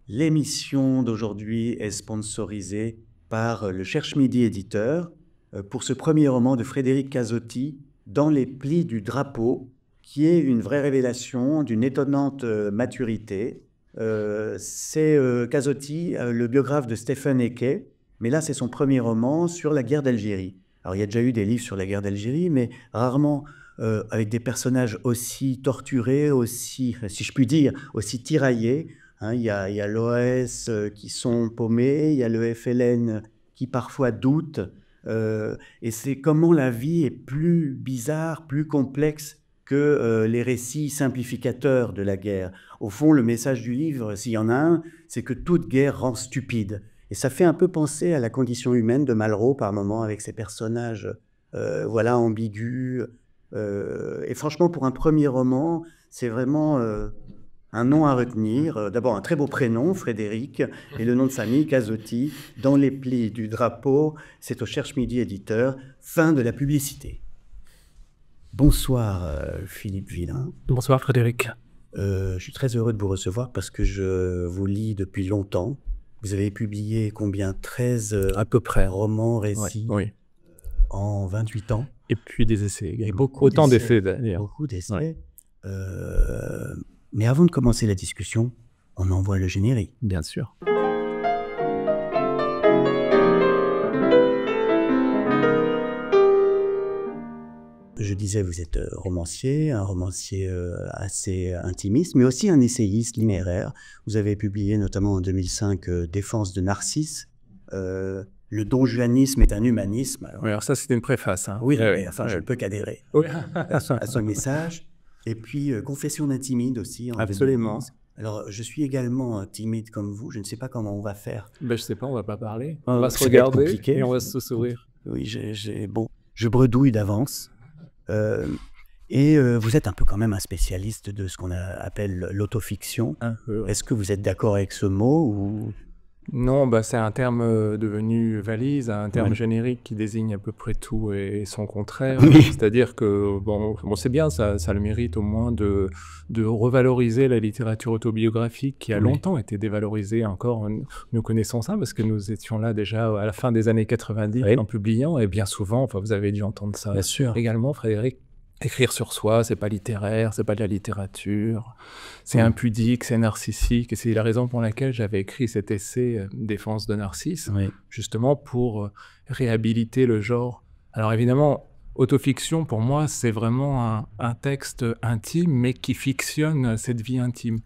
L'émission d'aujourd'hui est sponsorisée par le Cherche Midi éditeur pour ce premier roman de Frédéric Cazotti, Dans les plis du drapeau, qui est une vraie révélation d'une étonnante maturité. C'est Cazotti, le biographe de Stephen Eke, mais là c'est son premier roman sur la guerre d'Algérie. Alors il y a déjà eu des livres sur la guerre d'Algérie, mais rarement avec des personnages aussi torturés, aussi, si je puis dire, aussi tiraillés. Hein, il y a l'OS qui sont paumés, il y a le FLN qui parfois doutent, et c'est comment la vie est plus bizarre, plus complexe que les récits simplificateurs de la guerre. Au fond, le message du livre, s'il y en a un, c'est que toute guerre rend stupide. Et ça fait un peu penser à la condition humaine de Malraux par moments, avec ses personnages voilà, ambigus. Et franchement, pour un premier roman, c'est vraiment un nom à retenir. D'abord, un très beau prénom, Frédéric, et le nom de famille, Cazotti, Dans les plis du drapeau. C'est au Cherche Midi éditeur. Fin de la publicité. Bonsoir, Philippe Villain. Bonsoir, Frédéric. Je suis très heureux de vous recevoir parce que je vous lis depuis longtemps. Vous avez publié combien? 13 à peu près romans, récits oui. En 28 ans. Et puis des essais. Il y a beaucoup autant d'essais d'ailleurs. Beaucoup d'essais. Ouais. Mais avant de commencer la discussion, on envoie le générique. Bien sûr. Je disais, vous êtes romancier, un romancier assez intimiste, mais aussi un essayiste linéaire. Vous avez publié notamment en 2005 Défense de Narcisse. Le donjuanisme est un humanisme. Oui, alors ça, c'était une préface. Hein. Oui, enfin, je ne peux qu'adhérer à son message. Et puis, Confession d'un timide aussi. Absolument. 2011. Alors, je suis également timide comme vous. Je ne sais pas comment on va faire. Ben, je ne sais pas, on ne va pas parler. On va se regarder et on va se sourire. Oui, bon, je bredouille d'avance. Vous êtes un peu quand même un spécialiste de ce qu'on appelle l'autofiction. Est-ce que vous êtes d'accord avec ce mot ou... Non, bah, c'est un terme devenu valise, un terme générique qui désigne à peu près tout et son contraire. C'est-à-dire que, bon c'est bien, ça a le mérite au moins de revaloriser la littérature autobiographique qui a longtemps été dévalorisée. Encore, nous connaissons ça parce que nous étions là déjà à la fin des années 90 en publiant, et bien souvent, enfin, vous avez dû entendre ça également, Frédéric. Écrire sur soi, c'est pas littéraire, c'est pas de la littérature, c'est impudique, c'est narcissique, et c'est la raison pour laquelle j'avais écrit cet essai Défense de Narcisse, justement pour réhabiliter le genre. Alors évidemment, autofiction, pour moi, c'est vraiment un texte intime, mais qui fictionne cette vie intime.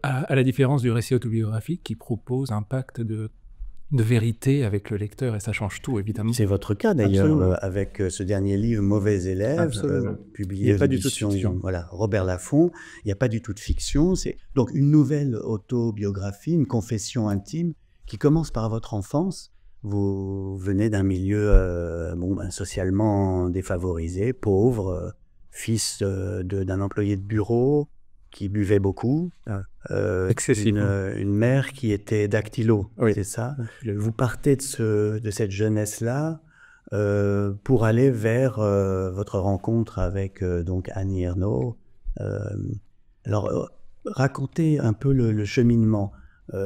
À la différence du récit autobiographique qui propose un pacte de vérité avec le lecteur, et ça change tout, évidemment. C'est votre cas, d'ailleurs, avec ce dernier livre, Mauvais élève, publié aux éditions Robert Laffont. Il n'y a pas du tout de fiction. C'est donc une nouvelle autobiographie, une confession intime, qui commence par votre enfance. Vous venez d'un milieu socialement défavorisé, pauvre, fils d'un employé de bureau, qui buvait beaucoup, une mère qui était dactylo, c'est ça. Vous partez de cette jeunesse-là pour aller vers votre rencontre avec donc Annie Ernaux. Alors, racontez un peu le cheminement,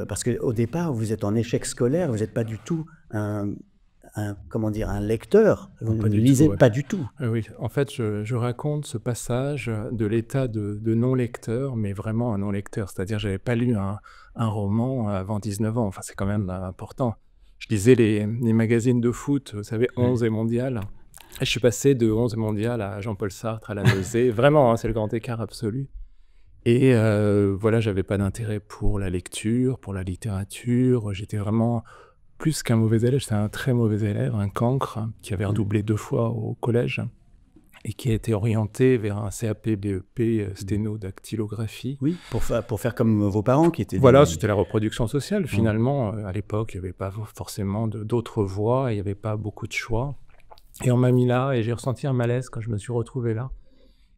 parce qu'au départ, vous êtes en échec scolaire, vous n'êtes pas du tout un lecteur, vous ne lisez pas du tout. Oui, en fait, je raconte ce passage de l'état de non-lecteur, mais vraiment un non-lecteur, c'est-à-dire que je n'avais pas lu un roman avant 19 ans, enfin c'est quand même important. Je lisais les magazines de foot, vous savez, 11 et Mondial, et je suis passé de 11 et Mondial à Jean-Paul Sartre, à la nausée, vraiment, c'est le grand écart absolu. Et voilà, j'avais pas d'intérêt pour la lecture, pour la littérature, j'étais vraiment... plus qu'un mauvais élève, j'étais un très mauvais élève, un cancre, qui avait redoublé 2 fois au collège et qui a été orienté vers un CAP BEP sténodactylographie. Oui, pour faire comme vos parents qui étaient... Voilà, c'était la reproduction sociale. Finalement, à l'époque, il n'y avait pas forcément d'autres voies, il n'y avait pas beaucoup de choix. Et on m'a mis là et j'ai ressenti un malaise quand je me suis retrouvé là.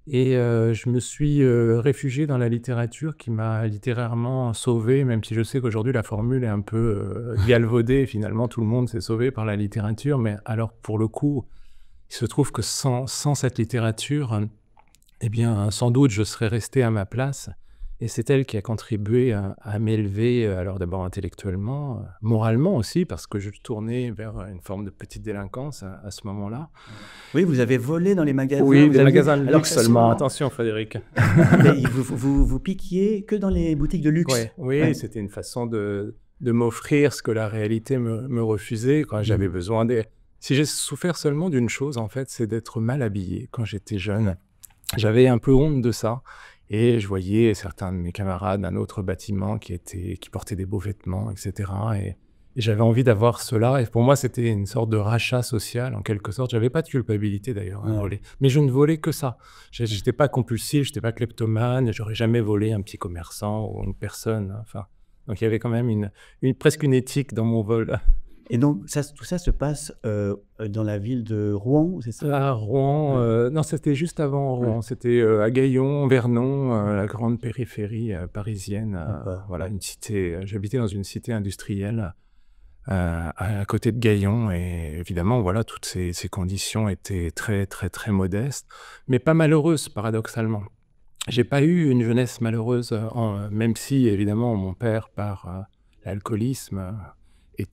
Et je me suis réfugié dans la littérature qui m'a littérairement sauvé, même si je sais qu'aujourd'hui la formule est un peu galvaudée, finalement tout le monde s'est sauvé par la littérature, mais alors pour le coup, il se trouve que sans cette littérature, eh bien sans doute je serais resté à ma place Et c'est elle qui a contribué à m'élever, alors d'abord intellectuellement, moralement aussi, parce que je tournais vers une forme de petite délinquance à ce moment-là. Oui, vous avez volé dans les magasins. Oui, vous des avez... magasins de Alors, luxe seulement. Attention, Frédéric. Mais vous piquiez que dans les boutiques de luxe. Ouais, oui, c'était une façon de m'offrir ce que la réalité me refusait quand j'avais besoin des... Si j'ai souffert seulement d'une chose, en fait, c'est d'être mal habillé quand j'étais jeune. J'avais un peu honte de ça. Et je voyais certains de mes camarades d'un autre bâtiment qui portaient des beaux vêtements, etc. Et j'avais envie d'avoir cela. Et pour moi, c'était une sorte de rachat social, en quelque sorte. J'avais pas de culpabilité, d'ailleurs, à voler. Mais je ne volais que ça. J'étais pas compulsif, j'étais pas kleptomane. J'aurais jamais volé un petit commerçant ou une personne. Enfin, donc il y avait quand même presque une éthique dans mon vol. Et donc, tout ça se passe dans la ville de Rouen, c'est ça? À Rouen, non, c'était juste avant Rouen. C'était à Gaillon, Vernon, la grande périphérie parisienne. Voilà, une cité. J'habitais dans une cité industrielle à côté de Gaillon. Et évidemment, voilà, toutes ces conditions étaient très, très, très modestes, mais pas malheureuses, paradoxalement. J'ai pas eu une jeunesse malheureuse, même si, évidemment, mon père, par l'alcoolisme...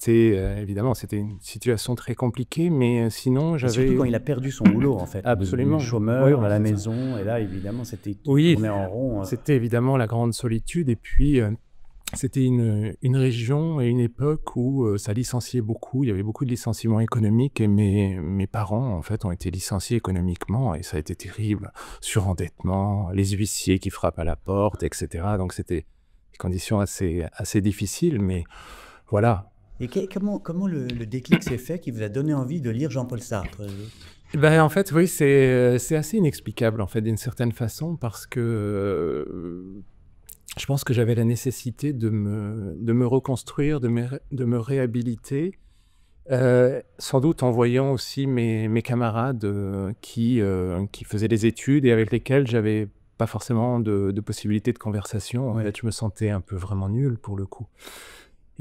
évidemment, c'était une situation très compliquée, mais sinon, j'avais... Surtout quand il a perdu son boulot, en fait. Absolument. Le chômeur à la maison, et là, évidemment, c'était tourné en rond. C'était évidemment la grande solitude, et puis c'était une région et une époque où ça licenciait beaucoup, il y avait beaucoup de licenciements économiques, et mes parents, en fait, ont été licenciés économiquement, et ça a été terrible. Surendettement, les huissiers qui frappent à la porte, etc. Donc, c'était des conditions assez difficiles, mais voilà. Et comment le déclic s'est fait qui vous a donné envie de lire Jean-Paul Sartre? En fait, oui, c'est assez inexplicable, en fait, d'une certaine façon, parce que je pense que j'avais la nécessité de me reconstruire, de me réhabiliter, sans doute en voyant aussi mes camarades qui faisaient des études et avec lesquels j'avais pas forcément de possibilité de conversation. En fait, je me sentais un peu vraiment nul, pour le coup.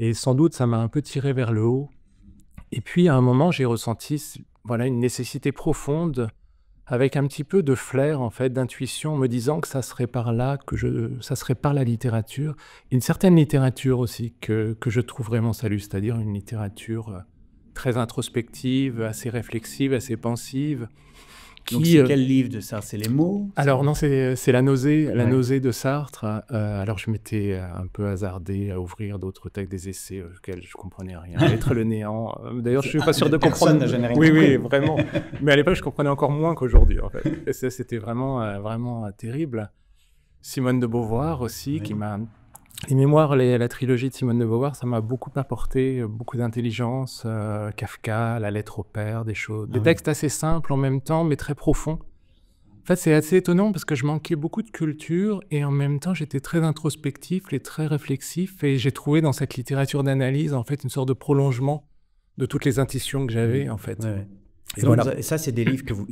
Et sans doute, ça m'a un peu tiré vers le haut. Et puis, à un moment, j'ai ressenti une nécessité profonde, avec un petit peu de flair, en fait, d'intuition, me disant que ça serait par là, ça serait par la littérature. Une certaine littérature aussi, que je trouverais mon salut, c'est-à-dire une littérature très introspective, assez réflexive, assez pensive. Donc, c'est quel livre de Sartre? C'est Les Mots? Alors non, c'est La nausée, la nausée de Sartre. Alors je m'étais un peu hasardé à ouvrir d'autres textes, des essais auxquels je comprenais rien. Être le néant. D'ailleurs, je suis pas sûr de comprendre. Oui, vraiment. Mais à l'époque, je comprenais encore moins qu'aujourd'hui, en fait. Et ça, c'était vraiment terrible. Simone de Beauvoir aussi, qui m'a... Les mémoires, la trilogie de Simone de Beauvoir, ça m'a beaucoup apporté, beaucoup d'intelligence. Kafka, La lettre au père, des textes assez simples en même temps, mais très profonds. En fait, c'est assez étonnant parce que je manquais beaucoup de culture et en même temps, j'étais très introspectif et très réflexif. Et j'ai trouvé dans cette littérature d'analyse, en fait, une sorte de prolongement de toutes les intuitions que j'avais, en fait. Et donc, ça, c'est des livres que vous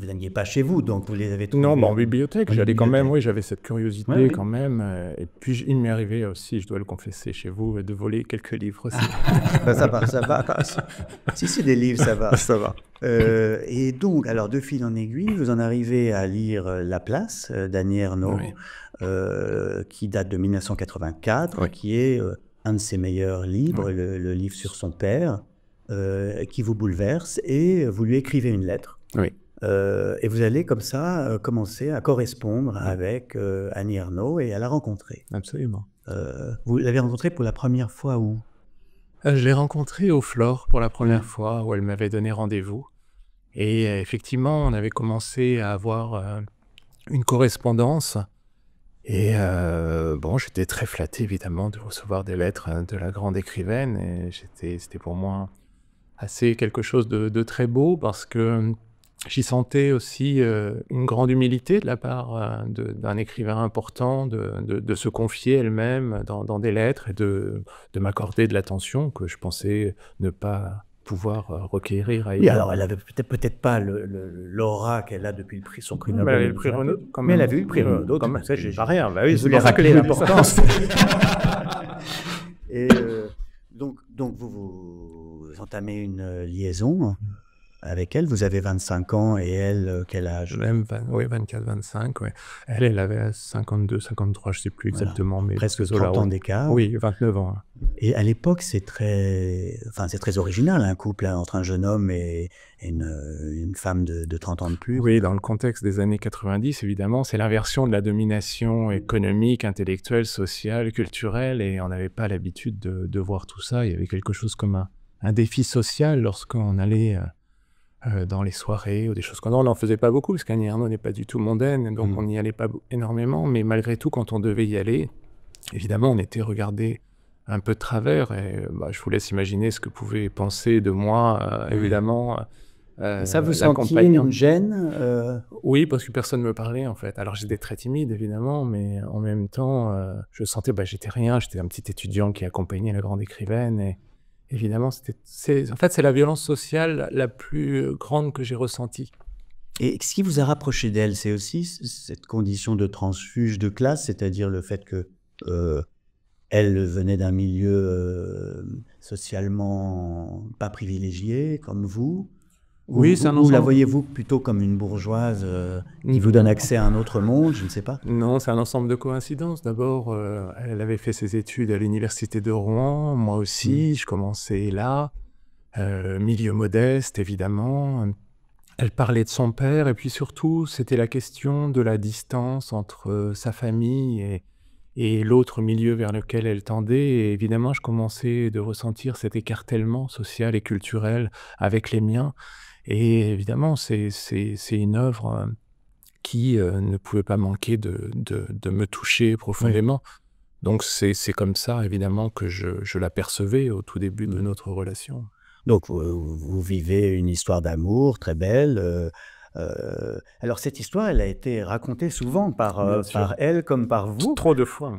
n'alliez pas chez vous, donc vous les avez trouvés... Non, en bibliothèque, j'allais quand même, j'avais cette curiosité quand même. Et puis, il m'est arrivé aussi, je dois le confesser chez vous, de voler quelques livres aussi. Ça va. Si c'est des livres, ça va. Ça va. Et donc, alors, de fil en aiguille, vous en arrivez à lire La Place d'Annie Ernaux, qui date de 1984, qui est un de ses meilleurs livres, le livre sur son père. Qui vous bouleverse, et vous lui écrivez une lettre. Et vous allez comme ça commencer à correspondre avec Annie Ernaux et à la rencontrer. Absolument. Vous l'avez rencontrée pour la première fois où? Je l'ai rencontrée au Flore pour la première fois, où elle m'avait donné rendez-vous. Et effectivement, on avait commencé à avoir une correspondance. Et j'étais très flatté, évidemment, de recevoir des lettres de la grande écrivaine. Et c'était pour moi quelque chose de très beau, parce que j'y sentais aussi une grande humilité de la part d'un écrivain important, de se confier elle-même dans des lettres et de m'accorder de l'attention que je pensais ne pas pouvoir requérir ailleurs. Oui, alors elle avait peut-être pas l'aura qu'elle a depuis son prix Nobel. Elle avait le prix Renaud, mais elle avait eu le prix Renaud. Ça, j'ai pas rien. Bah oui, je voulais rappeler l'importance. Et donc vous entamez une liaison. avec elle. Vous avez 25 ans et elle, quel âge? Oui, 24-25, ouais. Elle avait 52, 53, je ne sais plus Voilà. exactement, mais Presque ces eaux-là, 30 ans ouais. d'écart. Oui, 29 ans. Et à l'époque, c'est très original, un couple entre un jeune homme et une femme de 30 ans de plus. Oui, dans le contexte des années 90, évidemment, c'est l'inversion de la domination économique, intellectuelle, sociale, culturelle, et on n'avait pas l'habitude de voir tout ça. Il y avait quelque chose comme un défi social lorsqu'on allait dans les soirées ou des choses comme ça. On n'en faisait pas beaucoup, parce qu'Annie Ernaux n'est pas du tout mondaine, donc on n'y allait pas énormément, mais malgré tout, quand on devait y aller, évidemment, on était regardé un peu de travers, et je vous laisse imaginer ce que pouvaient penser de moi, évidemment. Ça, vous sentiez l'accompagnant. une gêne Oui, parce que personne ne me parlait, en fait. Alors, j'étais très timide, évidemment, mais en même temps, je sentais, j'étais rien, j'étais un petit étudiant qui accompagnait la grande écrivaine, et évidemment, en fait, c'est la violence sociale la plus grande que j'ai ressentie. Et ce qui vous a rapproché d'elle, c'est aussi cette condition de transfuge de classe, c'est-à-dire le fait que elle venait d'un milieu socialement pas privilégié, comme vous. Oui, c'est un Ou la ensemble. voyez-vous plutôt comme une bourgeoise qui vous donne accès à un autre monde, je ne sais pas. Non, c'est un ensemble de coïncidences. D'abord, elle avait fait ses études à l'université de Rouen, moi aussi, je commençais là, milieu modeste, évidemment. Elle parlait de son père, et puis surtout, c'était la question de la distance entre sa famille et l'autre milieu vers lequel elle tendait. Et évidemment, je commençais de ressentir cet écartèlement social et culturel avec les miens. Et évidemment, c'est une œuvre qui ne pouvait pas manquer de me toucher profondément. Donc c'est comme ça, évidemment, que je l'apercevais au tout début de notre relation. Donc vous vivez une histoire d'amour très belle. Alors cette histoire, elle a été racontée souvent par elle comme par vous. Trop de fois.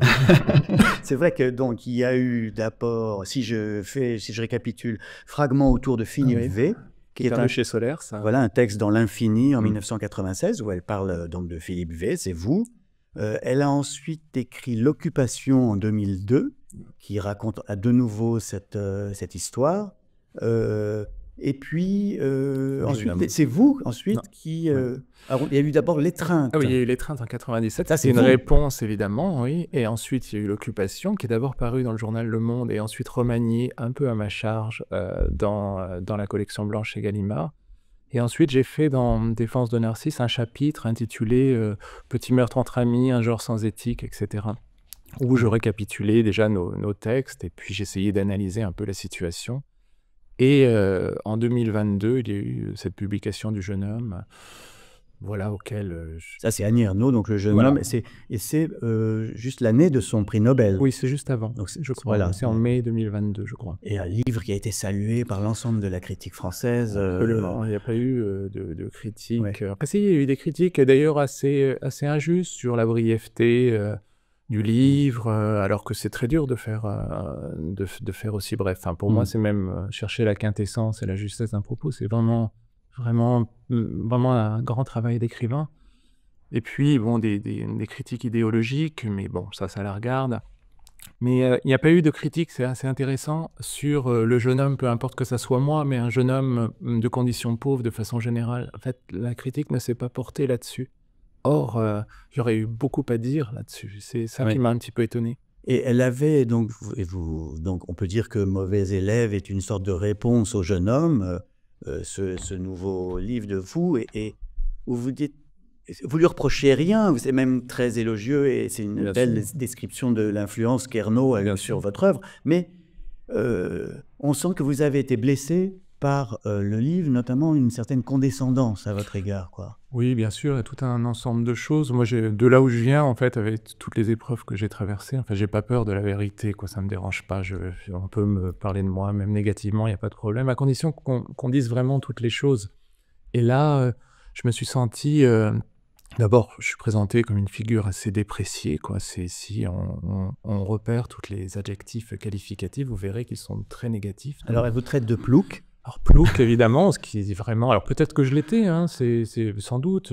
C'est vrai que donc il y a eu d'abord, si je récapitule, fragment autour de Philippe V, qui est un chez Solaire, ça. Voilà, un texte dans l'infini en 1996 où elle parle donc de Philippe V, c'est vous. Elle a ensuite écrit L'Occupation en 2002, qui raconte de nouveau cette histoire. Et puis ensuite, c'est vous ensuite qui... il y a eu d'abord L'étreinte. Ah oui, il y a eu L'étreinte en 97. Ça, c'est une vous. réponse, évidemment, oui. Et ensuite, il y a eu L'Occupation, qui est d'abord paru dans le journal Le Monde, et ensuite remanié un peu à ma charge dans la collection blanche chez Gallimard. Et ensuite, j'ai fait dans Défense de Narcisse un chapitre intitulé Petit meurtre entre amis, un genre sans éthique, etc. où je récapitulais déjà nos textes, et puis j'essayais d'analyser un peu la situation. Et en 2022, il y a eu cette publication du jeune homme, voilà, auquel... Ça, c'est Annie Ernaux, donc le jeune Voilà. homme, et c'est juste l'année de son prix Nobel. Oui, c'est juste avant, Donc, je crois. voilà. C'est en mai 2022, je crois. Et un livre qui a été salué par l'ensemble de la critique française. Absolument, il n'y a pas eu de critiques. Ouais. Après, si, il y a eu des critiques d'ailleurs assez injustes sur la brièveté du livre, alors que c'est très dur de faire aussi bref. Enfin, pour moi, c'est même chercher la quintessence et la justesse d'un propos. C'est vraiment un grand travail d'écrivain. Et puis, bon, des critiques idéologiques, mais bon, ça la regarde. Mais il n'y a pas eu de critique, c'est assez intéressant, sur le jeune homme, peu importe que ça soit moi, mais un jeune homme de conditions pauvres de façon générale. En fait, la critique ne s'est pas portée là-dessus. Or, j'aurais eu beaucoup à dire là-dessus. C'est ça qui m'a un petit peu étonné. Et elle avait, donc on peut dire que Mauvais élève est une sorte de réponse au jeune homme, ce nouveau livre de vous, et où vous dites, vous lui reprochez rien, c'est même très élogieux, et c'est une belle description de l'influence qu'Ernaux a sur votre œuvre, mais on sent que vous avez été blessé par le livre, notamment une certaine condescendance à votre égard, quoi. Oui, bien sûr, il y a tout un ensemble de choses. Moi, de là où je viens, en fait, avec toutes les épreuves que j'ai traversées, enfin, j'ai pas peur de la vérité, quoi, ça me dérange pas. On peut me parler de moi, même négativement, il n'y a pas de problème, à condition qu'on dise vraiment toutes les choses. Et là, je me suis senti... D'abord, je suis présenté comme une figure assez dépréciée, quoi. Si on repère tous les adjectifs qualificatifs, vous verrez qu'ils sont très négatifs. Alors, elle vous traite de plouc. Alors, plouc, évidemment, ce qui est vraiment... Alors, peut-être que je l'étais, hein, c'est sans doute,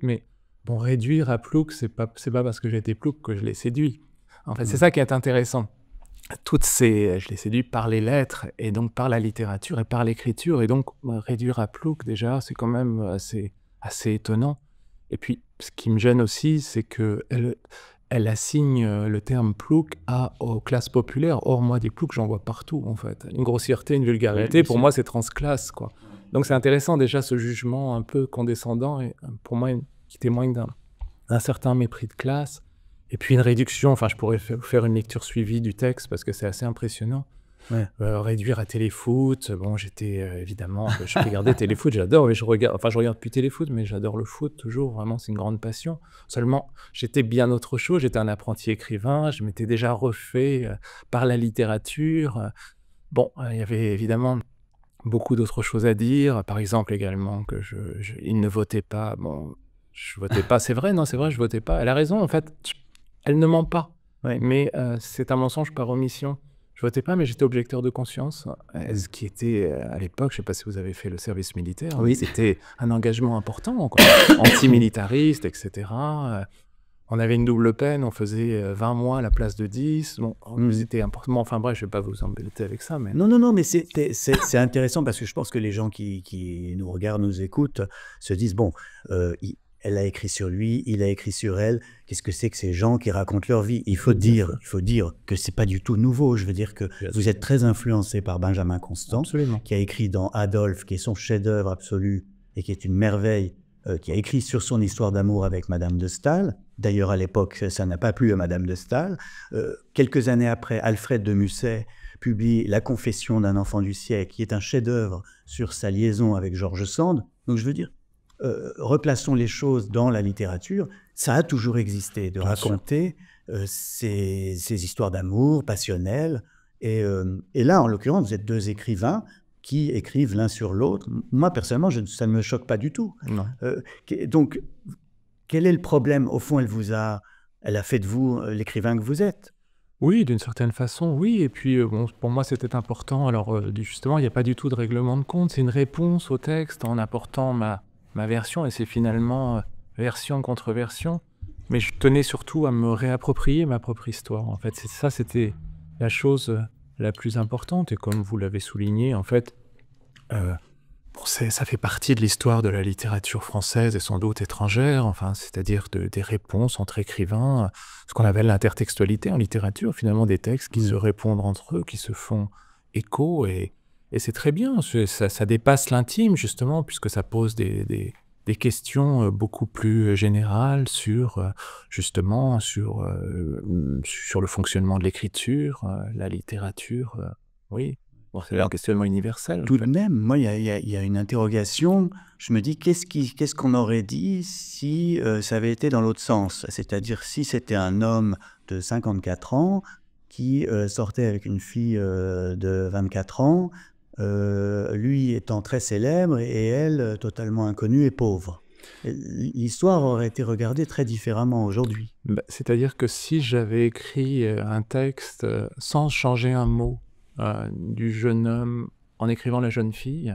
mais bon, réduire à plouc, c'est pas parce que j'ai été plouc que je l'ai séduit. En fait, c'est ça qui est intéressant. je l'ai séduit par les lettres et donc par la littérature et par l'écriture. Et donc, réduire à Plouc, déjà, c'est quand même assez étonnant. Et puis, ce qui me gêne aussi, c'est qu'elle assigne le terme Plouc aux classes populaires. Or, moi, des Ploucs, j'en vois partout, en fait. Une grossièreté, une vulgarité, pour moi, c'est transclasse, quoi. Donc, c'est intéressant, déjà, ce jugement un peu condescendant, et pour moi, qui témoigne d'un certain mépris de classe. Et puis une réduction, enfin je pourrais faire une lecture suivie du texte parce que c'est assez impressionnant. Ouais. Réduire à Téléfoot, bon j'étais évidemment, je regardais Téléfoot, j'adore, mais je regarde plus Téléfoot, mais j'adore le foot toujours, vraiment c'est une grande passion. Seulement j'étais bien autre chose, j'étais un apprenti écrivain, je m'étais déjà refait par la littérature. Bon, il y avait évidemment beaucoup d'autres choses à dire, par exemple également que il ne votait pas, bon je votais pas, c'est vrai, non c'est vrai, je votais pas, elle a raison en fait. Elle ne ment pas, Ouais. mais c'est un mensonge par omission. Je votais pas, mais j'étais objecteur de conscience, ce qui était, à l'époque, je ne sais pas si vous avez fait le service militaire, Oui. c'était un engagement important, quoi. Antimilitariste, etc. On avait une double peine, on faisait 20 mois à la place de 10. Bon, c'était important. Enfin bref, je ne vais pas vous embêter avec ça. Mais... Non, mais c'est intéressant parce que je pense que les gens qui nous regardent, nous écoutent, se disent, bon, elle a écrit sur lui, il a écrit sur elle. Qu'est-ce que c'est que ces gens qui racontent leur vie? Il faut dire que c'est pas du tout nouveau. Je veux dire que vous êtes très influencé par Benjamin Constant, Absolument. qui a écrit dans Adolphe, qui est son chef-d'œuvre absolu et qui est une merveille, qui a écrit sur son histoire d'amour avec Madame de Staël. D'ailleurs, à l'époque, ça n'a pas plu à Madame de Staël. Quelques années après, Alfred de Musset publie La Confession d'un enfant du siècle, qui est un chef-d'œuvre sur sa liaison avec George Sand. Donc, je veux dire, replaçons les choses dans la littérature. Ça a toujours existé, de raconter ces histoires d'amour passionnelles. Et là, en l'occurrence, vous êtes deux écrivains qui écrivent l'un sur l'autre. Moi, personnellement, ça ne me choque pas du tout. Non. Donc, quel est le problème? Au fond, elle a fait de vous l'écrivain que vous êtes. Oui, d'une certaine façon, oui. Et puis, bon, pour moi, c'était important. Alors, justement, il n'y a pas du tout de règlement de compte. C'est une réponse au texte en apportant ma version. Et c'est finalement version contre version. Mais je tenais surtout à me réapproprier ma propre histoire. En fait, c'était la chose la plus importante. Et comme vous l'avez souligné, en fait, ça fait partie de l'histoire de la littérature française et sans doute étrangère, enfin, c'est-à-dire des réponses entre écrivains, ce qu'on appelle l'intertextualité en littérature, finalement des textes qui se répondent entre eux, qui se font écho, et c'est très bien, ça dépasse l'intime justement, puisque ça pose des questions beaucoup plus générales sur justement sur le fonctionnement de l'écriture, la littérature, oui. Bon, c'est un questionnement universel. Tout de même, moi, il y a une interrogation. Je me dis, qu'est-ce qu'on aurait dit si ça avait été dans l'autre sens? C'est-à-dire si c'était un homme de 54 ans qui sortait avec une fille de 24 ans, lui étant très célèbre et elle totalement inconnue et pauvre. L'histoire aurait été regardée très différemment aujourd'hui. C'est-à-dire que si j'avais écrit un texte sans changer un mot, du jeune homme en écrivant la jeune fille,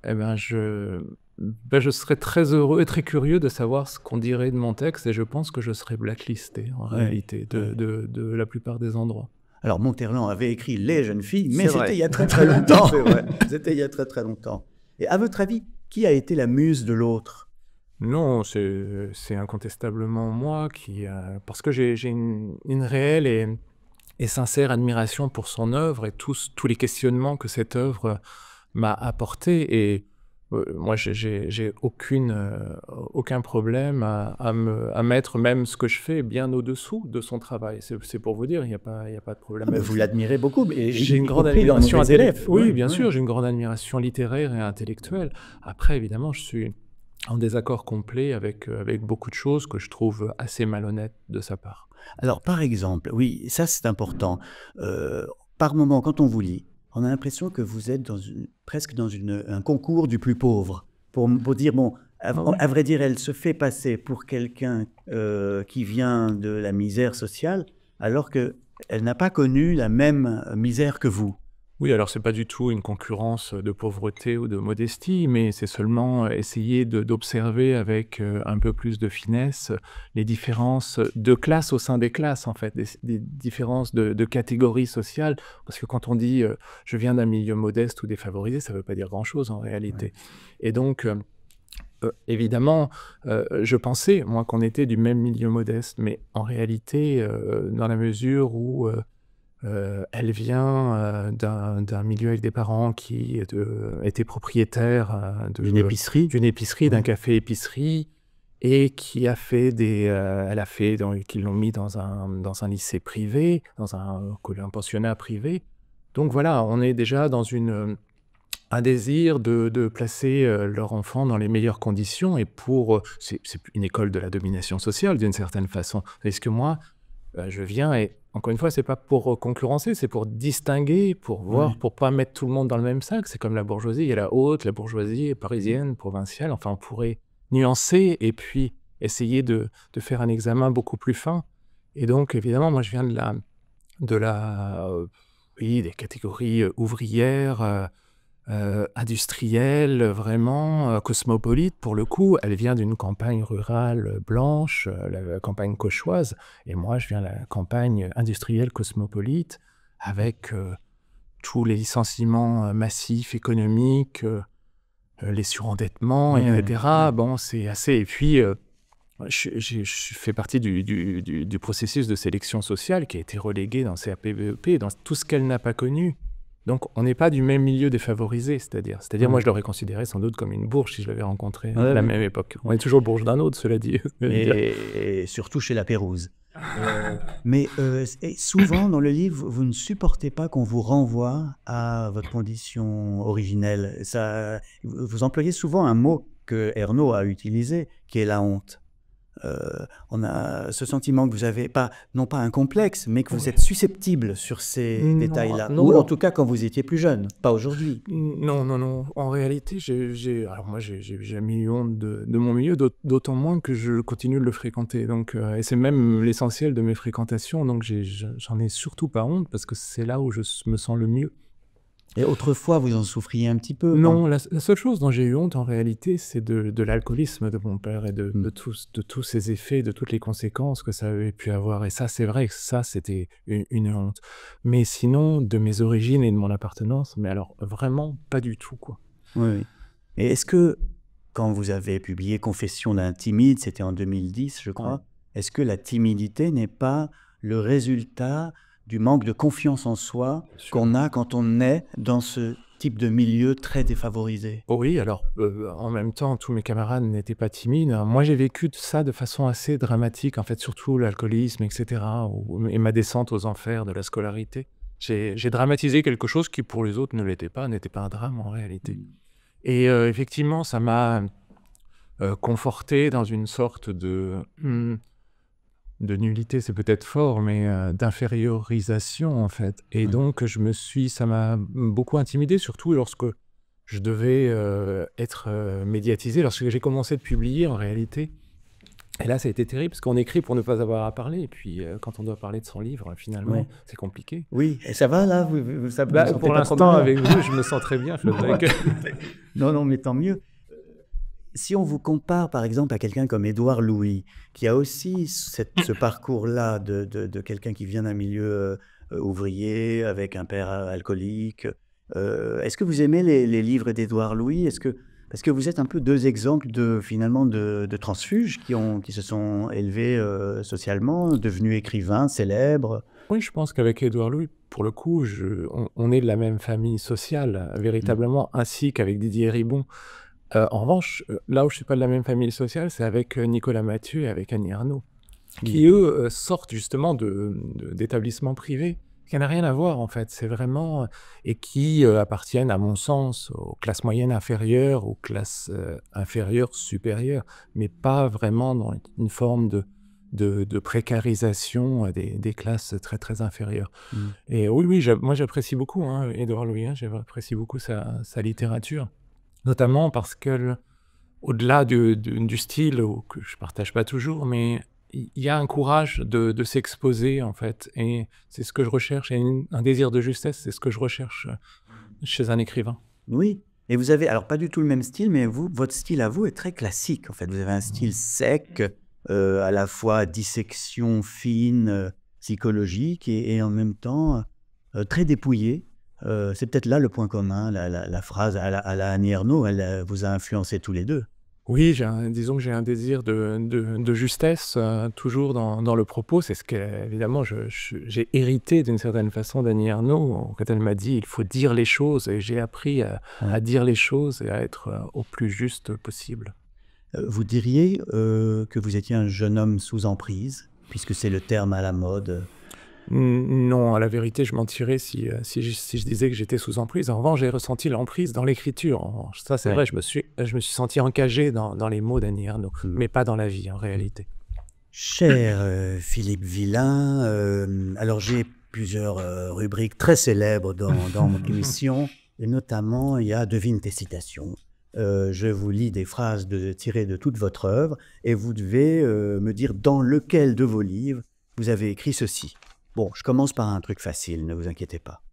eh ben je serais très heureux et très curieux de savoir ce qu'on dirait de mon texte, et je pense que je serais blacklisté en réalité de la plupart des endroits. Alors Monterland avait écrit Les jeunes filles, mais c'était il y a très très longtemps. C'est vrai. C'était il y a très très longtemps. Et à votre avis, qui a été la muse de l'autre? Non, c'est incontestablement moi parce que j'ai une réelle et sincère admiration pour son œuvre et tous les questionnements que cette œuvre m'a apporté. Et moi, j'ai aucun problème à mettre même ce que je fais bien au-dessous de son travail. C'est pour vous dire, il n'y a pas de problème. Vous l'admirez beaucoup, mais j'ai une grande admiration intellectuelle. Oui, bien sûr, j'ai une grande admiration littéraire et intellectuelle. Après, évidemment, je suis en désaccord complet avec beaucoup de choses que je trouve assez malhonnêtes de sa part. Alors, par exemple, oui, ça c'est important. Par moment, quand on vous lit, on a l'impression que vous êtes presque dans un concours du plus pauvre. Pour dire, bon, à vrai dire, elle se fait passer pour quelqu'un qui vient de la misère sociale, alors qu'elle n'a pas connu la même misère que vous. Oui, alors c'est pas du tout une concurrence de pauvreté ou de modestie, mais c'est seulement essayer d'observer avec un peu plus de finesse les différences de classes au sein des classes, en fait, des différences de catégories sociales. Parce que quand on dit je viens d'un milieu modeste ou défavorisé, ça veut pas dire grand-chose en Ouais. réalité. Et donc, évidemment, je pensais, moi, qu'on était du même milieu modeste, mais en réalité, dans la mesure où elle vient d'un milieu avec des parents qui étaient propriétaires d'une épicerie, d'un Ouais. café-épicerie, et qui a fait elle a fait, qui l'ont mis dans un lycée privé, dans un pensionnat privé. Donc voilà, on est déjà dans un désir de placer leur enfant dans les meilleures conditions, et c'est une école de la domination sociale d'une certaine façon. Parce que moi, je viens, et encore une fois, c'est pas pour concurrencer, c'est pour distinguer, pour Ouais. voir, pour pas mettre tout le monde dans le même sac. C'est comme la bourgeoisie, il y a la haute, la bourgeoisie parisienne, provinciale. Enfin, on pourrait nuancer et puis essayer de faire un examen beaucoup plus fin. Et donc, évidemment, moi, je viens oui, des catégories ouvrières, industrielle, vraiment cosmopolite pour le coup. Elle vient d'une campagne rurale blanche, la campagne cauchoise, et moi je viens de la campagne industrielle cosmopolite, avec tous les licenciements massifs économiques, les surendettements, Ouais, etc. ouais. Bon, c'est assez... Et puis, je fais partie du processus de sélection sociale qui a été relégué dans CAP-BEP, dans tout ce qu'elle n'a pas connu. Donc, on n'est pas du même milieu défavorisé, c'est-à-dire moi, Ouais. je l'aurais considéré sans doute comme une bourge si je l'avais rencontré à Ouais, la ouais. même époque. On est toujours bourge d'un autre, cela dit. Et surtout chez la Pérouse. Mais et souvent dans le livre, vous ne supportez pas qu'on vous renvoie à votre condition originelle. Ça, vous employez souvent un mot que Ernaud a utilisé, qui est la honte. On a ce sentiment que vous avez pas, non pas un complexe, mais que vous Oui. êtes susceptible sur ces Non, détails-là. Ou en non, tout cas quand vous étiez plus jeune, pas aujourd'hui. non, non, non. En réalité, alors moi, j'ai jamais eu honte de mon milieu, d'autant moins que je continue de le fréquenter. Donc, et c'est même l'essentiel de mes fréquentations. Donc, j'en ai surtout pas honte parce que c'est là où je me sens le mieux. Et autrefois, vous en souffriez un petit peu quand... Non, la seule chose dont j'ai eu honte en réalité, c'est de l'alcoolisme de mon père et Hmm. de tous ses effets, de toutes les conséquences que ça avait pu avoir. Et ça, c'est vrai que ça, c'était une honte. Mais sinon, de mes origines et de mon appartenance, mais alors vraiment pas du tout, quoi. Oui, oui. Et est-ce que, quand vous avez publié Confession d'un timide, c'était en 2010, je Ouais. crois, est-ce que la timidité n'est pas le résultat du manque de confiance en soi Bien sûr. qu'on a quand on est dans ce type de milieu très défavorisé? Oh oui, alors, en même temps, tous mes camarades n'étaient pas timides, hein. Moi, j'ai vécu ça de façon assez dramatique, en fait, surtout l'alcoolisme, et cetera, et ma descente aux enfers de la scolarité. J'ai dramatisé quelque chose qui, pour les autres, ne l'était pas, n'était pas un drame en réalité. Et effectivement, ça m'a conforté dans une sorte de nullité, c'est peut-être fort, mais d'infériorisation, en fait. Et Ouais. donc, ça m'a beaucoup intimidé, surtout lorsque je devais être médiatisé, lorsque j'ai commencé de publier, en réalité. Et là, ça a été terrible, parce qu'on écrit pour ne pas avoir à parler, et puis quand on doit parler de son livre, finalement, Ouais. c'est compliqué. Oui, et ça va là? Vous vous sentez Pour pas trop l'instant, mal? avec vous, je me sens très bien, Frédéric. Non, non, mais tant mieux. Si on vous compare par exemple à quelqu'un comme Édouard Louis, qui a aussi ce parcours-là de quelqu'un qui vient d'un milieu ouvrier, avec un père alcoolique, est-ce que vous aimez les livres d'Édouard Louis? Parce que vous êtes un peu deux exemples finalement de transfuges qui se sont élevés socialement, devenus écrivains célèbres. Oui, je pense qu'avec Édouard Louis, pour le coup, on est de la même famille sociale, Mm. véritablement, ainsi qu'avec Didier Ribon. En revanche, là où je ne suis pas de la même famille sociale, c'est avec Nicolas Mathieu et avec Annie Ernaux, Oui. qui eux sortent justement d'établissements privés, qui n'ont rien à voir en fait. C'est vraiment... et qui appartiennent, à mon sens, aux classes moyennes inférieures, aux classes inférieures supérieures, mais pas vraiment dans une forme de précarisation des classes très très inférieures. Mm. Et oui, oui, moi j'apprécie beaucoup Édouard Louis, hein, j'apprécie beaucoup sa littérature, notamment parce que, au-delà du style que je partage pas toujours, mais il y a un courage de s'exposer, en fait, et c'est ce que je recherche, et un désir de justesse, c'est ce que je recherche chez un écrivain. Oui, et vous avez, alors pas du tout le même style, mais vous, votre style à vous est très classique, en fait. Vous avez un style sec, à la fois dissection fine, psychologique, et en même temps très dépouillé. C'est peut-être là le point commun, la phrase à la Annie Ernaux, elle vous a influencé tous les deux. Oui, disons que j'ai un désir de justesse, toujours dans le propos. C'est ce que, évidemment, j'ai hérité d'une certaine façon d'Annie Ernaux, quand elle m'a dit: «Il faut dire les choses», et j'ai appris à dire les choses et à être au plus juste possible. Vous diriez que vous étiez un jeune homme sous emprise, puisque c'est le terme à la mode. Non, à la vérité, je mentirais si je disais que j'étais sous emprise. En revanche, j'ai ressenti l'emprise dans l'écriture. Ça, c'est Ouais. vrai, je me suis senti encagé dans les mots d'Annie Ernaux, mais pas dans la vie, en réalité. Cher Philippe Villain, alors j'ai plusieurs rubriques très célèbres dans mon émission, et notamment il y a Devine tes citations. Je vous lis des phrases tirées de toute votre œuvre, et vous devez me dire dans lequel de vos livres vous avez écrit ceci. Bon, je commence par un truc facile, ne vous inquiétez pas.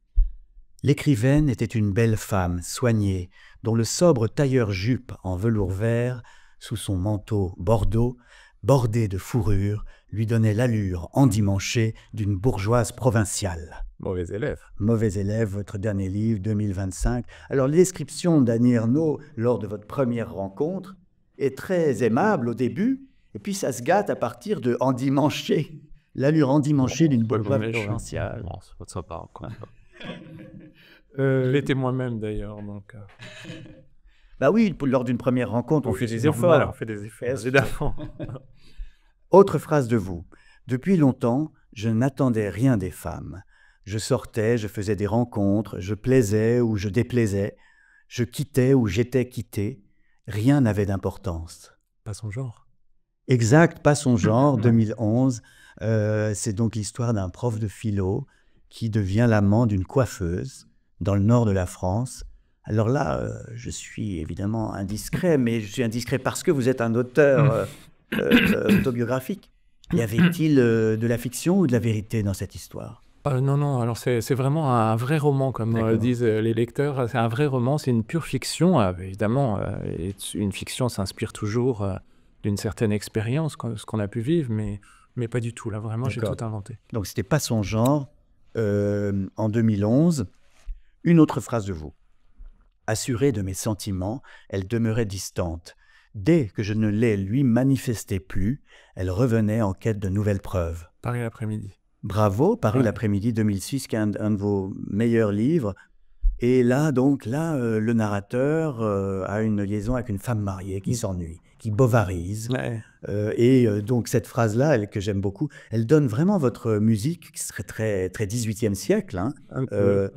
L'écrivaine était une belle femme, soignée, dont le sobre tailleur-jupe en velours vert, sous son manteau bordeaux, bordé de fourrure, lui donnait l'allure endimanchée d'une bourgeoise provinciale. Mauvais élève. Mauvais élève, votre dernier livre, 2025. Alors, la description d'Annie Ernaux lors de votre première rencontre est très aimable au début, et puis ça se gâte à partir de endimanché, l'allure endimanchée d'une bourgeoise provinciale. Non, c'est pas de sa part, quand même. Je l'étais moi-même, d'ailleurs, donc... Bah oui, lors d'une première rencontre, on fait des efforts. Voilà, on fait des efforts, évidemment. Autre phrase de vous. Depuis longtemps, je n'attendais rien des femmes. Je sortais, je faisais des rencontres, je plaisais ou je déplaisais, je quittais ou j'étais quitté. Rien n'avait d'importance. Pas son genre. Exact, pas son genre, 2011. C'est donc l'histoire d'un prof de philo qui devient l'amant d'une coiffeuse dans le nord de la France. Alors là, je suis évidemment indiscret, mais je suis indiscret parce que vous êtes un auteur autobiographique. Y avait-il de la fiction ou de la vérité dans cette histoire? Non, alors c'est vraiment un vrai roman, comme disent les lecteurs. C'est un vrai roman, c'est une pure fiction. Évidemment, et une fiction s'inspire toujours d'une certaine expérience, ce qu'on a pu vivre, mais pas du tout. Là, vraiment, j'ai tout inventé. Donc, c'était pas son genre. En 2011, une autre phrase de vous. Assurée de mes sentiments, elle demeurait distante. Dès que je ne les lui manifestais plus, elle revenait en quête de nouvelles preuves. Paris l'après-midi. Bravo, Paris l'après-midi 2006, qui est un de vos meilleurs livres. Et là, le narrateur a une liaison avec une femme mariée qui s'ennuie, qui bovarise. Ouais. Donc, cette phrase-là, que j'aime beaucoup, elle donne vraiment votre musique, qui serait très, très 18e siècle. Hein.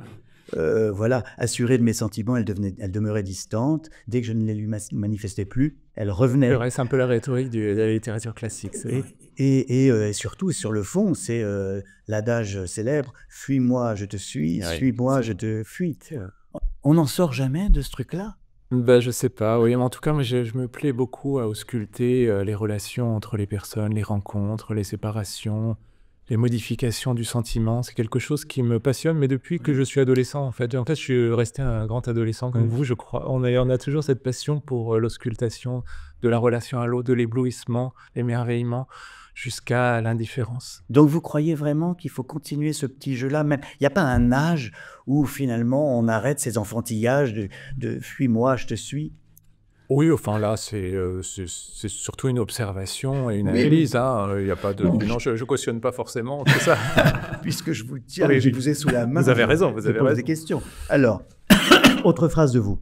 Voilà, assurée de mes sentiments, elle demeurait distante. Dès que je ne les lui manifestais plus, elle revenait. C'est un peu la rhétorique de la littérature classique. Et surtout, sur le fond, c'est l'adage célèbre « Fuis-moi, je te suis, suis-moi, je te fuis ». On n'en sort jamais de ce truc-là? Je sais pas, oui, mais en tout cas, moi, je me plais beaucoup à ausculter les relations entre les personnes, les rencontres, les séparations, les modifications du sentiment. C'est quelque chose qui me passionne, mais depuis que je suis adolescent, en fait. Je suis resté un grand adolescent comme vous, je crois. On a toujours cette passion pour l'auscultation de la relation à l'autre, de l'éblouissement, l'émerveillement, jusqu'à l'indifférence. Donc, vous croyez vraiment qu'il faut continuer ce petit jeu-là même? Il n'y a pas un âge où, finalement, on arrête ces enfantillages de « fuis-moi, je te suis ». Oui, enfin là, c'est surtout une observation et une analyse. Il y a pas de... Non, je ne cautionne pas forcément tout ça. Puisque je vous tiens, je vous ai sous la main. Vous avez raison, vous avez raison. Des questions. Alors, autre phrase de vous.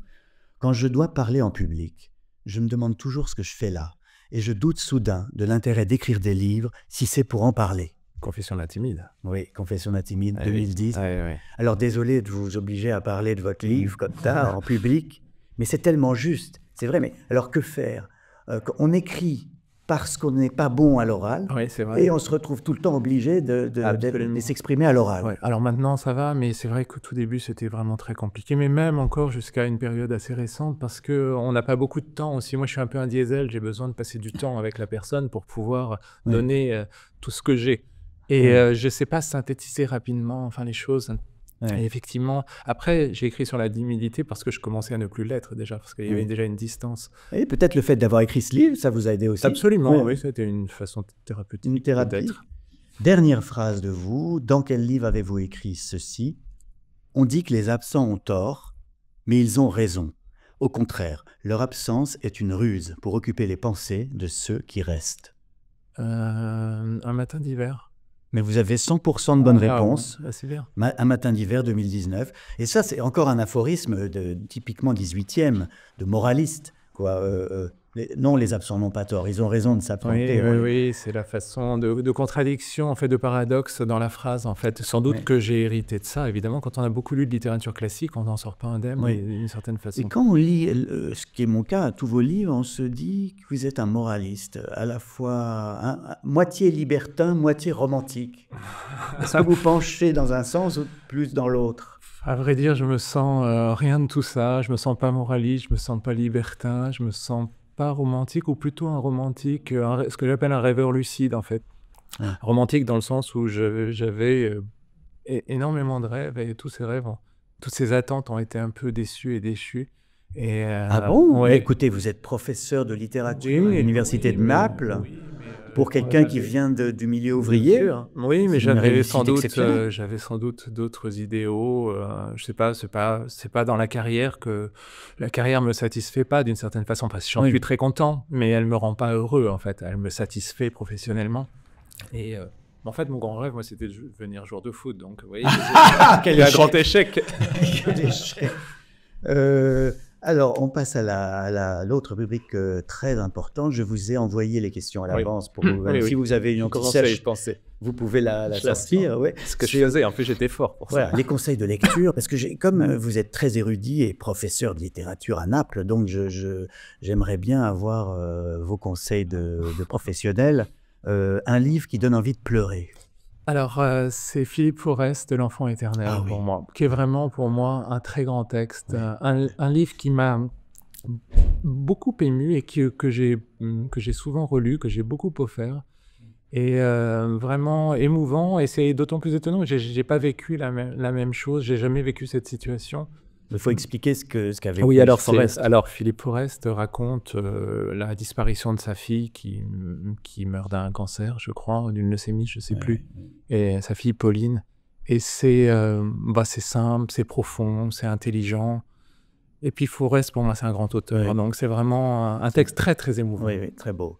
Quand je dois parler en public, je me demande toujours ce que je fais là. Et je doute soudain de l'intérêt d'écrire des livres si c'est pour en parler. Confession d'un timide. Oui, Confession d'un timide, 2010. Oui. Alors, désolé de vous obliger à parler de votre livre comme ça, en public, mais c'est tellement juste. C'est vrai, mais alors que faire? On écrit parce qu'on n'est pas bon à l'oral. Oui, c'est vrai. Et on se retrouve tout le temps obligé de s'exprimer à l'oral. Ouais. Alors maintenant, ça va, mais c'est vrai qu'au tout début, c'était vraiment très compliqué. Mais même encore jusqu'à une période assez récente, parce qu'on n'a pas beaucoup de temps aussi. Moi, je suis un peu un diesel, j'ai besoin de passer du temps avec la personne pour pouvoir donner tout ce que j'ai. Et je ne sais pas synthétiser rapidement les choses. Et effectivement, après, j'ai écrit sur la timidité parce que je commençais à ne plus l'être déjà, parce qu'il y avait déjà une distance. Et peut-être le fait d'avoir écrit ce livre, ça vous a aidé aussi. Absolument, oui, c'était une façon thérapeutique. Une thérapie. Peut-être. Dernière phrase de vous. Dans quel livre avez-vous écrit ceci? On dit que les absents ont tort, mais ils ont raison. Au contraire, leur absence est une ruse pour occuper les pensées de ceux qui restent. Un matin d'hiver. Mais vous avez 100% de bonnes réponses. C'est bien. Un matin d'hiver 2019. Et ça, c'est encore un aphorisme typiquement 18e, de moraliste. Non, les absents n'ont pas tort. Ils ont raison de s'absenter. Oui, c'est la façon de contradiction, en fait, de paradoxe dans la phrase, en fait. Sans doute que j'ai hérité de ça. Évidemment, quand on a beaucoup lu de littérature classique, on n'en sort pas indemne d'une certaine façon. Et quand on lit, ce qui est mon cas, tous vos livres, on se dit que vous êtes un moraliste, à la fois moitié libertin, moitié romantique. Est-ce que vous penchez dans un sens ou plus dans l'autre? À vrai dire, je me sens rien de tout ça. Je me sens pas moraliste, je me sens pas libertin, je me sens pas romantique, ou plutôt un romantique, ce que j'appelle un rêveur lucide, en fait. Romantique dans le sens où j'avais énormément de rêves, et tous ces rêves, toutes ces attentes ont été un peu déçues et déchues. Et, ah bon? Écoutez, vous êtes professeur de littérature à l'université de Naples. Pour quelqu'un qui vient du milieu ouvrier. Oui, mais j'avais sans doute d'autres idéaux. Je sais pas, c'est pas dans la carrière que la carrière me satisfait pas d'une certaine façon. Parce que j'en suis très content, mais elle me rend pas heureux en fait. Elle me satisfait professionnellement. Et en fait, mon grand rêve, moi, c'était de devenir joueur de foot. Donc, vous voyez, quel grand échec. Quel échec. Alors, on passe à l'autre rubrique très importante. Je vous ai envoyé les questions à l'avance pour vous. Si vous avez une sèche, vous pouvez la sortir. Ce que j'ai osé, en plus j'étais fort pour ça. Les conseils de lecture, parce que comme vous êtes très érudit et professeur de littérature à Naples, donc j'aimerais bien avoir vos conseils de professionnels. Un livre qui donne envie de pleurer. Alors, c'est Philippe Forest de L'Enfant éternel pour moi, qui est vraiment pour moi un très grand texte, un livre qui m'a beaucoup ému et que j'ai souvent relu, que j'ai beaucoup offert, et vraiment émouvant. Et c'est d'autant plus étonnant que j'ai pas vécu la même chose, j'ai jamais vécu cette situation. Il faut expliquer ce qu'avait Forest. Alors, Philippe Forest raconte la disparition de sa fille qui meurt d'un cancer, je crois, d'une leucémie, je ne sais plus, et sa fille Pauline. Et c'est simple, c'est profond, c'est intelligent. Et puis Forest, pour moi, c'est un grand auteur. Donc, c'est vraiment un texte très, très émouvant. Oui, très beau.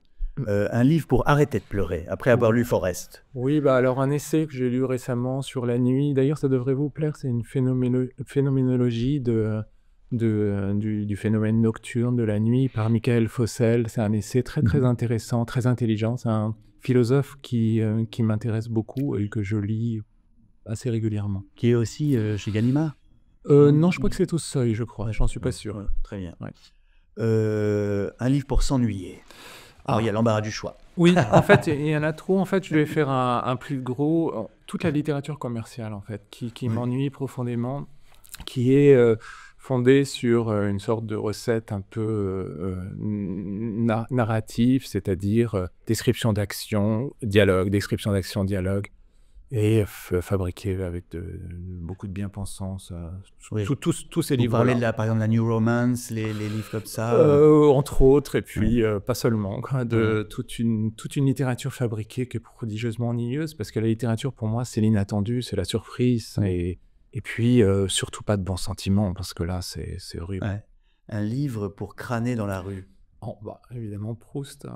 Un livre pour arrêter de pleurer, après avoir lu Forest. Oui, alors un essai que j'ai lu récemment sur la nuit, d'ailleurs ça devrait vous plaire, c'est une phénoménologie du phénomène nocturne de la nuit par Michael Fossel. C'est un essai très très intéressant, très intelligent. C'est un philosophe qui m'intéresse beaucoup et que je lis assez régulièrement. Qui est aussi chez Gallimard? Non, je crois que c'est au Seuil, je crois, j'en suis pas sûr. Très bien. Un livre pour s'ennuyer. Il y a l'embarras du choix. Oui, en fait, il y en a trop. En fait, je vais faire un plus gros. Toute la littérature commerciale, en fait, qui m'ennuie profondément, qui est fondée sur une sorte de recette un peu narrative, c'est-à-dire description d'action, dialogue, description d'action, dialogue, et fabriquée avec beaucoup de bien-pensance. Tous ces livres. Vous parlez par exemple de la New Romance, les livres comme ça entre autres, et puis pas seulement, toute une littérature fabriquée qui est prodigieusement ennuyeuse, parce que la littérature, pour moi, c'est l'inattendu, c'est la surprise, et puis surtout pas de bons sentiments, parce que là, c'est horrible. Un livre pour crâner dans la rue. Évidemment, Proust.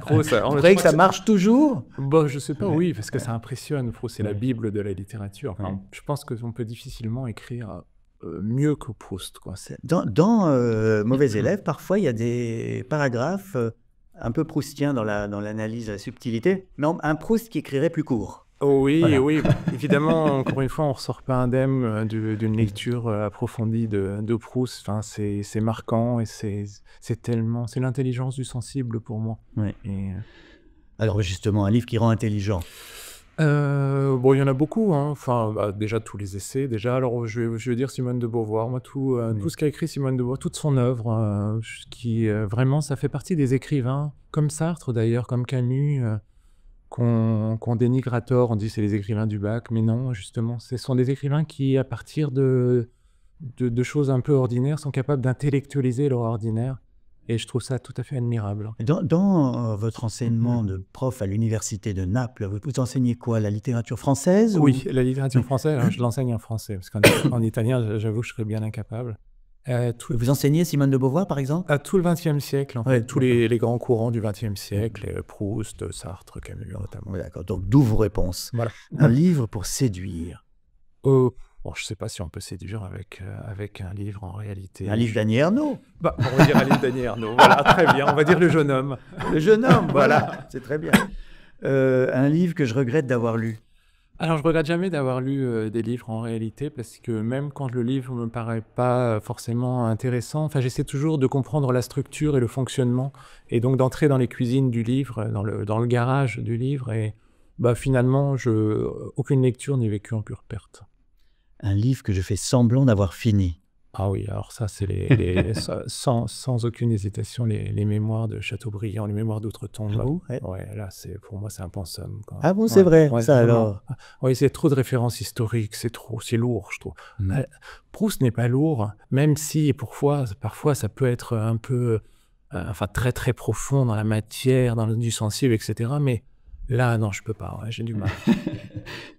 Proust. Vous croyez que ça marche toujours? Je sais pas, oui, parce que ça impressionne. Proust, c'est la Bible de la littérature. Je pense qu'on peut difficilement écrire mieux que Proust, quoi. Dans Mauvais élève, parfois, il y a des paragraphes un peu proustiens dans l'analyse de la subtilité, mais un Proust qui écrirait plus court. Oui, Voilà. oui, évidemment, encore une fois, on ne ressort pas indemne d'une lecture approfondie de Proust. Enfin, c'est marquant et c'est tellement... C'est l'intelligence du sensible pour moi. Ouais. Et, Alors justement, un livre qui rend intelligent. bon, il y en a beaucoup, hein. Enfin, bah, déjà tous les essais. Déjà, alors je vais dire Simone de Beauvoir. Moi, tout ce qu'a écrit Simone de Beauvoir, toute son œuvre, qui vraiment, ça fait partie des écrivains, comme Sartre d'ailleurs, comme Camus, qu'on dénigre à tort. On dit c'est les écrivains du bac, mais non, justement, ce sont des écrivains qui, à partir de choses un peu ordinaires, sont capables d'intellectualiser leur ordinaire. Et je trouve ça tout à fait admirable. Dans votre enseignement de prof à l'université de Naples, vous enseignez quoi? La littérature française Oui, ou... la littérature française, alors, je l'enseigne en français, parce qu'en italien, j'avoue que je serais bien incapable. Vous enseignez Simone de Beauvoir, par exemple? À tout le XXe siècle, en fait, Ouais, tous les grands courants du XXe siècle, Proust, Sartre, Camus notamment. Ouais, d'accord, donc d'où vos réponses. Voilà. Un livre pour séduire. Bon, je ne sais pas si on peut séduire avec un livre en réalité. Un livre d'Annie Ernaux. Bah, on va dire un livre d'Annie Ernaux. Voilà, très bien. On va dire Le jeune homme. Le jeune homme, voilà, c'est très bien. Un livre que je regrette d'avoir lu. Alors, je regrette jamais d'avoir lu des livres en réalité, parce que même quand le livre me paraît pas forcément intéressant, enfin, j'essaie toujours de comprendre la structure et le fonctionnement, et donc d'entrer dans les cuisines du livre, dans le garage du livre, et bah, finalement, aucune lecture n'est vécue en pure perte. Un livre que je fais semblant d'avoir fini. Ah oui, alors ça, c'est sans aucune hésitation, les mémoires de Chateaubriand, les mémoires d'outre-tombe. Ah bon? Ouais. Ouais, là, pour moi, c'est impensable, quoi. Ah bon, c'est vrai, ça vraiment. alors. Oui, c'est trop de références historiques, c'est lourd, je trouve. Proust n'est pas lourd, même si parfois ça peut être un peu, enfin très très profond dans la matière, du sensible, etc. Mais là, non, je peux pas, ouais, j'ai du mal.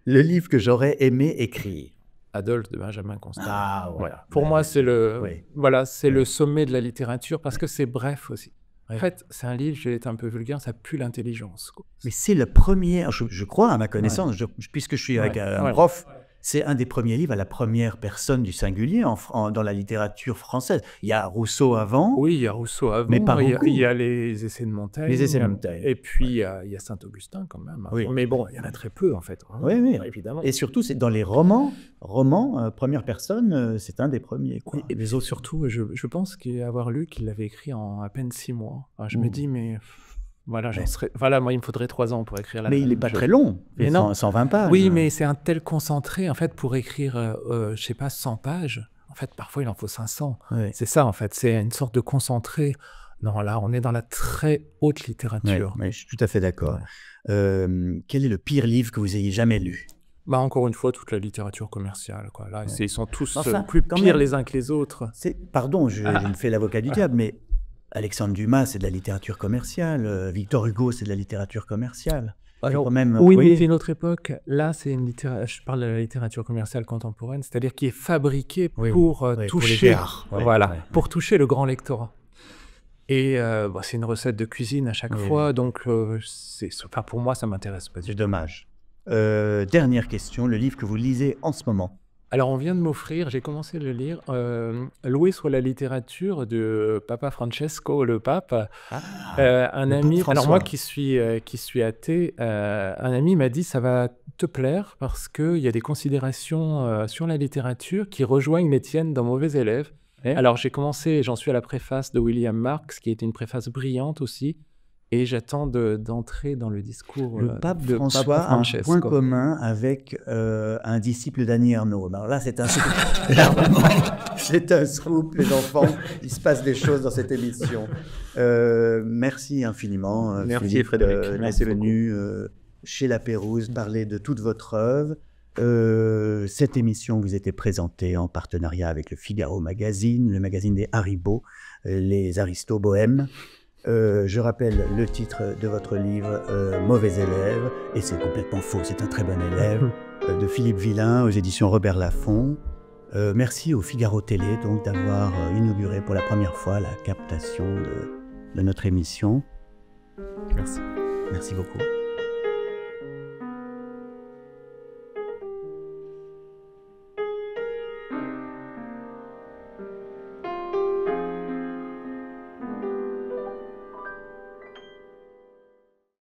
Le livre que j'aurais aimé écrire. Adolphe de Benjamin Constant. Ah, Voilà. Pour moi, c'est oui. le sommet de la littérature, parce que c'est bref aussi. En fait, c'est un livre, je vais être un peu vulgaire, ça pue l'intelligence, quoi. Mais c'est le premier, je crois à ma connaissance, puisque je suis avec un prof, c'est un des premiers livres à la première personne du singulier dans la littérature française. Il y a Rousseau avant. Oui, il y a Rousseau avant, mais pas beaucoup. Il y a les essais de Montaigne. Les essais de Montaigne. Et puis, il y a Saint-Augustin quand même. Oui. Mais bon, il y en a très peu en fait. Oui, oui. Évidemment. Et surtout, c'est dans les romans, première personne, c'est un des premiers, quoi. Et les autres surtout, je pense avoir lu qu'il l'avait écrit en à peine 6 mois. Alors, je me dis, mais... Voilà, moi, il me faudrait 3 ans pour écrire Mais il n'est pas très long, mais non. 120 pages. Oui, mais c'est un tel concentré, en fait, pour écrire, je sais pas, 100 pages. En fait, parfois, il en faut 500. Oui. C'est ça, en fait, c'est une sorte de concentré. Non, là, on est dans la très haute littérature. Oui, je suis tout à fait d'accord. Ouais. Quel est le pire livre que vous ayez jamais lu? Bah, encore une fois, toute la littérature commerciale, quoi. Là, ils sont tous plus pires les uns que les autres. Pardon, je me fais l'avocat du diable, mais... Alexandre Dumas, c'est de la littérature commerciale. Victor Hugo, c'est de la littérature commerciale. Alors, quand même... Oui, mais c'est une autre époque. Là, je parle de la littérature commerciale contemporaine, c'est-à-dire qui est fabriquée pour toucher, pour toucher le grand lectorat. Et c'est une recette de cuisine à chaque fois, donc pour moi, ça m'intéresse pas. C'est dommage. Dernière question, le livre que vous lisez en ce moment? Alors, on vient de m'offrir, j'ai commencé à le lire, Loué soit la littérature de Papa Francesco, le pape. Un ami, alors moi qui suis athée, un ami m'a dit ça va te plaire parce qu'il y a des considérations sur la littérature qui rejoignent les tiennes dans Mauvais élève. Alors j'ai commencé, j'en suis à la préface de William Marx, qui était une préface brillante aussi. Et j'attends d'entrer dans le discours le pape de François Papa Francesco. a un point commun avec un disciple d'Annie Ernaux. Alors là, c'est un scoop. C'est un scoop, les enfants. Il se passe des choses dans cette émission. Merci infiniment, merci Philippe, Frédéric. d'être venu chez La Pérouse parler de toute votre œuvre. Cette émission vous était présentée en partenariat avec le Figaro Magazine, le magazine des Haribo, les Aristos Bohèmes. Je rappelle le titre de votre livre, Mauvais élève, et c'est complètement faux, c'est un très bon élève, de Philippe Villain aux éditions Robert Laffont. Merci au Figaro Télé donc d'avoir inauguré pour la première fois la captation de notre émission. Merci. Merci beaucoup.